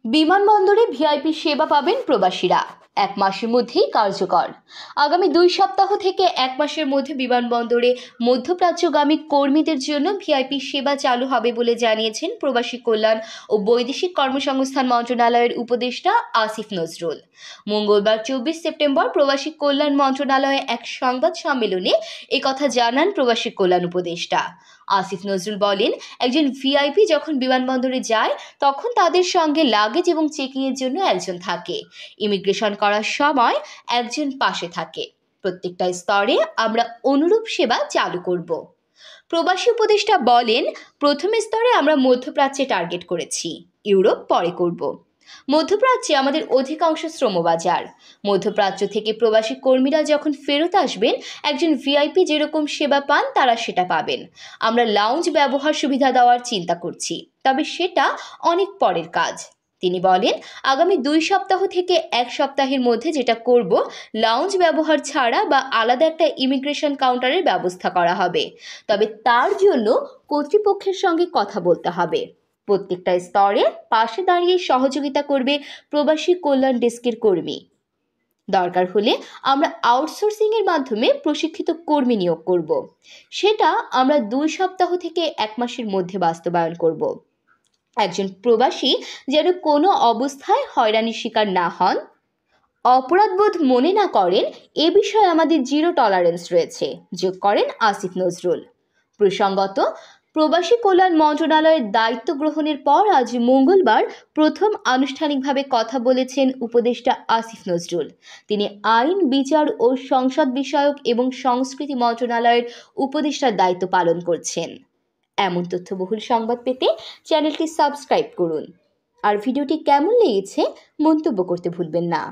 বিমানবন্দরে ভিআইপি সেবা পাবেন প্রবাসীরা। এক মাসের মধ্যেই কার্যকর। আগামী 2 সপ্তাহ থেকে এক মাসের মধ্যে বিমানবন্দরে মধ্যপ্রাচ্যগামী কর্মীদের জন্য ভিআইপি সেবা চালু হবে বলে জানিয়েছেন প্রবাসী কল্যাণ ও বৈদেশিক কর্মসংস্থান মন্ত্রণালয়ের উপদেষ্টা আসিফ নজরুল। মঙ্গলবার 24 সেপ্টেম্বর প্রবাসী কল্যাণ মন্ত্রণালয়ে এক সংবাদ সম্মেলনে একথা জানান প্রবাসী কল্যাণ উপদেষ্টা আসিফ নজরুল। বলেন, একজন ভিআইপি যখন বিমানবন্দরে যায় তখন তাদের সঙ্গে লাগেজ এবং চেকিংয়ের জন্য একজন থাকে। ইমিগ্রেশন করার সময় একজন পাশে থাকে। প্রত্যেকটা স্তরে আমরা অনুরূপ সেবা চালু করব। প্রবাসী উপদেষ্টা বলেন, প্রথম স্তরে আমরা মধ্যপ্রাচ্যে টার্গেট করেছি, ইউরোপ পরে করব। মধ্যপ্রাচ্যে আমাদের অধিকাংশ শ্রমবাজার। মধ্যপ্রাচ্য থেকে প্রবাসী কর্মীরা যখন ফেরত আসবেন, একজন ভিআইপি যেরকম সেবা পান তারা সেটা পাবেন। আমরা লাউঞ্জ ব্যবহার সুবিধা দেওয়ার চিন্তা করছি, তবে সেটা অনেক পরের কাজ। তিনি বলেন, আগামী 2 সপ্তাহ থেকে 1 সপ্তাহের মধ্যে যেটা করব, লাউঞ্জ ব্যবহার ছাড়া বা আলাদা একটা ইমিগ্রেশন কাউন্টারের ব্যবস্থা করা হবে। তবে তার জন্য কর্তৃপক্ষের সঙ্গে কথা বলতে হবে। প্রত্যেকটা স্তরে পাশে দাঁড়িয়ে সহযোগিতা করবে প্রবাসী কল্যাণ ডেস্কের কর্মী। দরকার হলে আমরা আউটসোর্সিংয়ের মাধ্যমে প্রশিক্ষিত কর্মী নিয়োগ করব। সেটা আমরা 2 সপ্তাহ থেকে 1 মাসের মধ্যে বাস্তবায়ন করব। একজন প্রবাসী যেন কোনো অবস্থায় হয়রানির শিকার না হন, অপরাধবোধ মনে না করেন, এ বিষয়ে আমাদের জিরো টলারেন্স রয়েছে, যোগ করেন আসিফ নজরুল। প্রসঙ্গত, প্রবাসী কল্যাণ মন্ত্রণালয়ের দায়িত্ব গ্রহণের পর আজ মঙ্গলবার প্রথম আনুষ্ঠানিকভাবে কথা বলেছেন উপদেষ্টা আসিফ নজরুল। তিনি আইন, বিচার ও সংসদ বিষয়ক এবং সংস্কৃতি মন্ত্রণালয়ের উপদেষ্টার দায়িত্ব পালন করছেন। এমন তথ্যবহুল সংবাদ পেতে চ্যানেলটি সাবস্ক্রাইব করুন। আর ভিডিওটি কেমন লেগেছে মন্তব্য করতে ভুলবেন না।